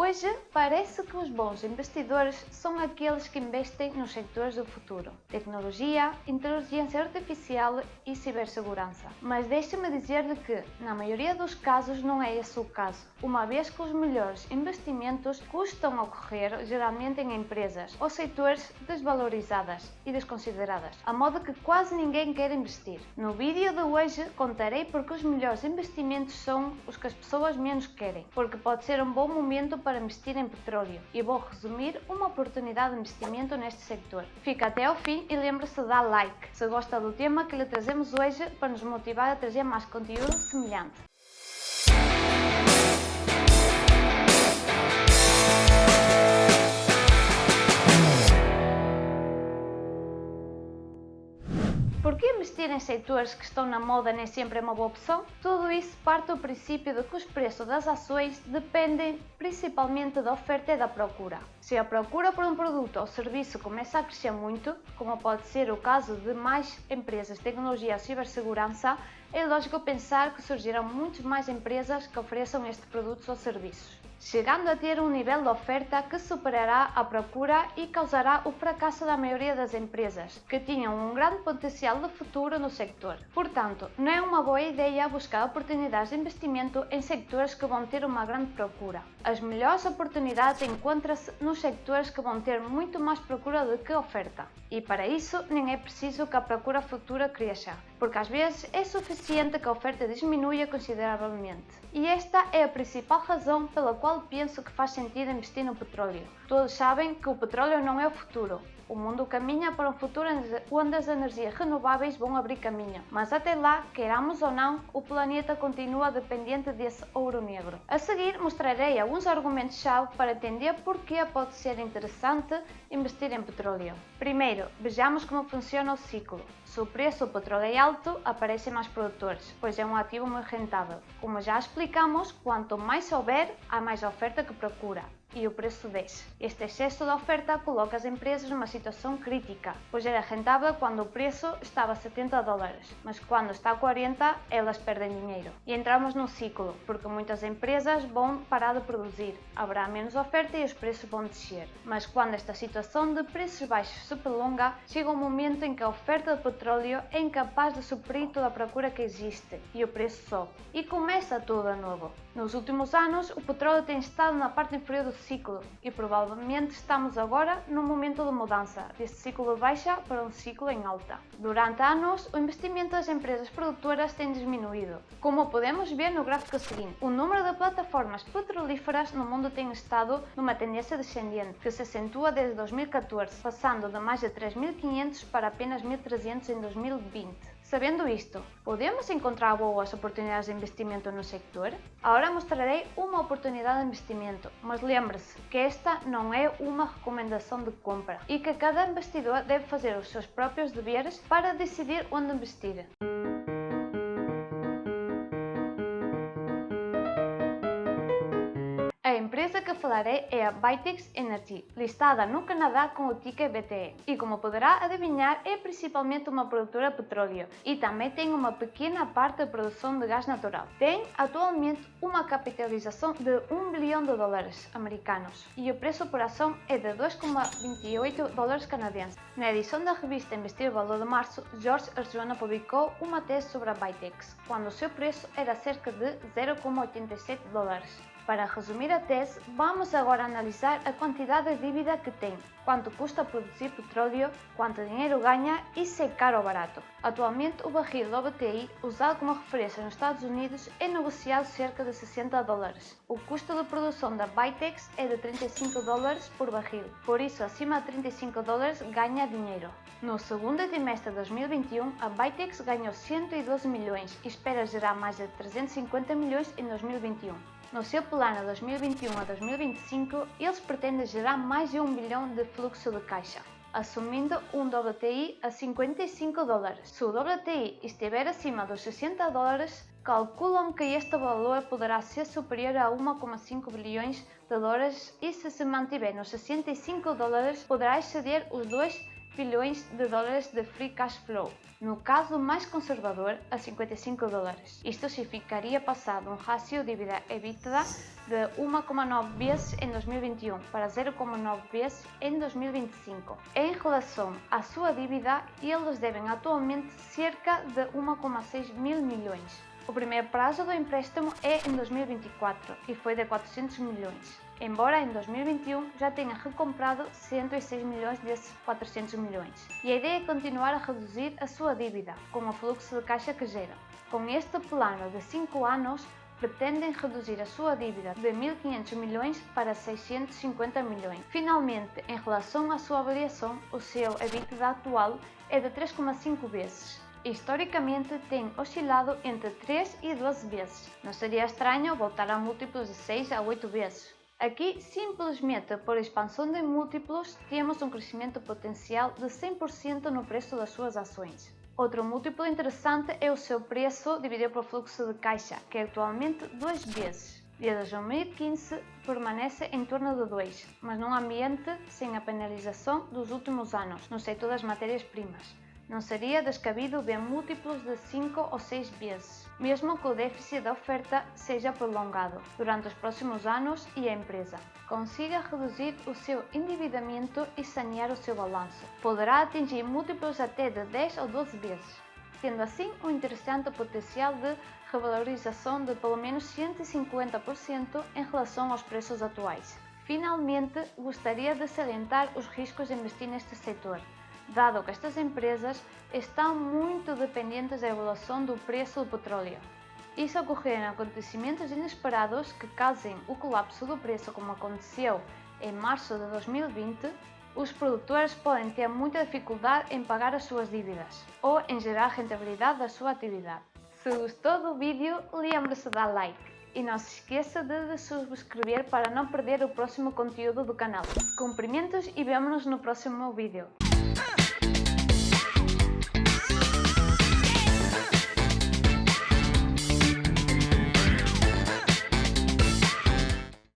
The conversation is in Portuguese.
Hoje, parece que os bons investidores são aqueles que investem nos sectores do futuro: tecnologia, inteligência artificial e cibersegurança. Mas deixe-me dizer-lhe que, na maioria dos casos, não é esse o caso, uma vez que os melhores investimentos custam a ocorrer geralmente em empresas ou setores desvalorizadas e desconsideradas, a modo que quase ninguém quer investir. No vídeo de hoje contarei porque os melhores investimentos são os que as pessoas menos querem, porque pode ser um bom momento para investir em petróleo, e vou resumir uma oportunidade de investimento neste sector. Fica até ao fim e lembre-se de dar like se gosta do tema que lhe trazemos hoje, para nos motivar a trazer mais conteúdo semelhante. Por que investir em setores que estão na moda nem sempre é uma boa opção? Tudo isso parte do princípio de que os preços das ações dependem principalmente da oferta e da procura. Se a procura por um produto ou serviço começa a crescer muito, como pode ser o caso de mais empresas de tecnologia ou cibersegurança, é lógico pensar que surgirão muitas mais empresas que ofereçam estes produtos ou serviços, chegando a ter um nível de oferta que superará a procura e causará o fracasso da maioria das empresas, que tinham um grande potencial de futuro no sector. Portanto, não é uma boa ideia buscar oportunidades de investimento em sectores que vão ter uma grande procura. As melhores oportunidades encontram-se nos sectores que vão ter muito mais procura do que oferta. E para isso, nem é preciso que a procura futura cresça, porque às vezes é suficiente que a oferta diminua consideravelmente. E esta é a principal razão pela qual penso que faz sentido investir no petróleo. Todos sabem que o petróleo não é o futuro. O mundo caminha para um futuro onde as energias renováveis vão abrir caminho, mas até lá, queiramos ou não, o planeta continua dependente desse ouro negro. A seguir, mostrarei alguns argumentos-chave para entender porque pode ser interessante investir em petróleo. Primeiro, vejamos como funciona o ciclo. Se o preço do petróleo é alto, aparecem mais produtores, pois é um ativo muito rentável. Como já explicamos, quanto mais houver, há mais oferta que procura, e o preço desce. Este excesso de oferta coloca as empresas numa situação crítica, pois era rentável quando o preço estava a $70, mas quando está a 40, elas perdem dinheiro. E entramos num ciclo, porque muitas empresas vão parar de produzir, haverá menos oferta e os preços vão descer. Mas quando esta situação de preços baixos se prolonga, chega um momento em que a oferta de petróleo é incapaz de suprir toda a procura que existe, e o preço sobe. E começa tudo a novo. Nos últimos anos, o petróleo tem estado na parte inferior do ciclo e provavelmente estamos agora num momento de mudança deste ciclo de baixa para um ciclo em alta. Durante anos, o investimento das empresas produtoras tem diminuído. Como podemos ver no gráfico seguinte, o número de plataformas petrolíferas no mundo tem estado numa tendência descendente, que se acentua desde 2014, passando de mais de 3.500 para apenas 1.300 em 2020. Sabendo isto, podemos encontrar boas oportunidades de investimento no sector? Agora mostrarei uma oportunidade de investimento, mas lembre-se que esta não é uma recomendação de compra e que cada investidor deve fazer os seus próprios deveres para decidir onde investir. A empresa que falarei é a Baytex Energy, listada no Canadá com o ticker BTE, e como poderá adivinhar é principalmente uma produtora de petróleo e também tem uma pequena parte de produção de gás natural. Tem atualmente uma capitalização de $1 bilhão americanos e o preço por ação é de $2,28 canadenses. Na edição da revista Investir o Valor de março, George Arjona publicou uma tese sobre a Baytex, quando o seu preço era cerca de $0,87. Para resumir a tese, vamos agora analisar a quantidade de dívida que tem, quanto custa produzir petróleo, quanto dinheiro ganha e se é caro ou barato. Atualmente, o barril WTI, usado como referência nos Estados Unidos, é negociado cerca de $60. O custo de produção da Baytex é de $35 por barril, por isso acima de $35 ganha dinheiro. No segundo trimestre de 2021, a Baytex ganhou 112 milhões e espera gerar mais de 350 milhões em 2021. No seu plano 2021 a 2025, eles pretendem gerar mais de $1 bilhão de fluxo de caixa, assumindo um WTI a $55. Se o WTI estiver acima dos $60, calculam que este valor poderá ser superior a 1,5 bilhões de dólares e se mantiver nos $65, poderá exceder os 2 bilhões de dólares de free cash flow. No caso mais conservador, a 55 dólares. Isto significaria passar de um rácio dívida-EBITDA de 1,9 vezes em 2021 para 0,9 vezes em 2025. Em relação à sua dívida, eles devem atualmente cerca de 1,6 mil milhões. O primeiro prazo do empréstimo é em 2024 e foi de 400 milhões, embora em 2021 já tenha recomprado 106 milhões desses 400 milhões. E a ideia é continuar a reduzir a sua dívida, com o fluxo de caixa que gera. Com este plano de 5 anos, pretendem reduzir a sua dívida de 1.500 milhões para 650 milhões. Finalmente, em relação à sua avaliação, o seu EBITDA atual é de 3,5 vezes. Historicamente tem oscilado entre 3 e 12 vezes. Não seria estranho voltar a múltiplos de 6 a 8 vezes. Aqui, simplesmente por expansão de múltiplos, temos um crescimento potencial de 100% no preço das suas ações. Outro múltiplo interessante é o seu preço dividido pelo fluxo de caixa, que é atualmente 2 vezes. Desde 2015 permanece em torno de 2, mas num ambiente sem a penalização dos últimos anos no setor das matérias-primas. Não seria descabido ver múltiplos de 5 ou 6 vezes, mesmo que o déficit da oferta seja prolongado durante os próximos anos e a empresa consiga reduzir o seu endividamento e sanear o seu balanço. Poderá atingir múltiplos até de 10 ou 12 vezes, tendo assim um interessante potencial de revalorização de pelo menos 150% em relação aos preços atuais. Finalmente, gostaria de salientar os riscos de investir neste setor, dado que estas empresas estão muito dependentes da evolução do preço do petróleo. E se ocorrerem acontecimentos inesperados que causem o colapso do preço, como aconteceu em março de 2020, os produtores podem ter muita dificuldade em pagar as suas dívidas ou em gerar rentabilidade da sua atividade. Se gostou do vídeo, lembre-se de dar like e não se esqueça de subscrever para não perder o próximo conteúdo do canal. Cumprimentos e vemo-nos no próximo vídeo.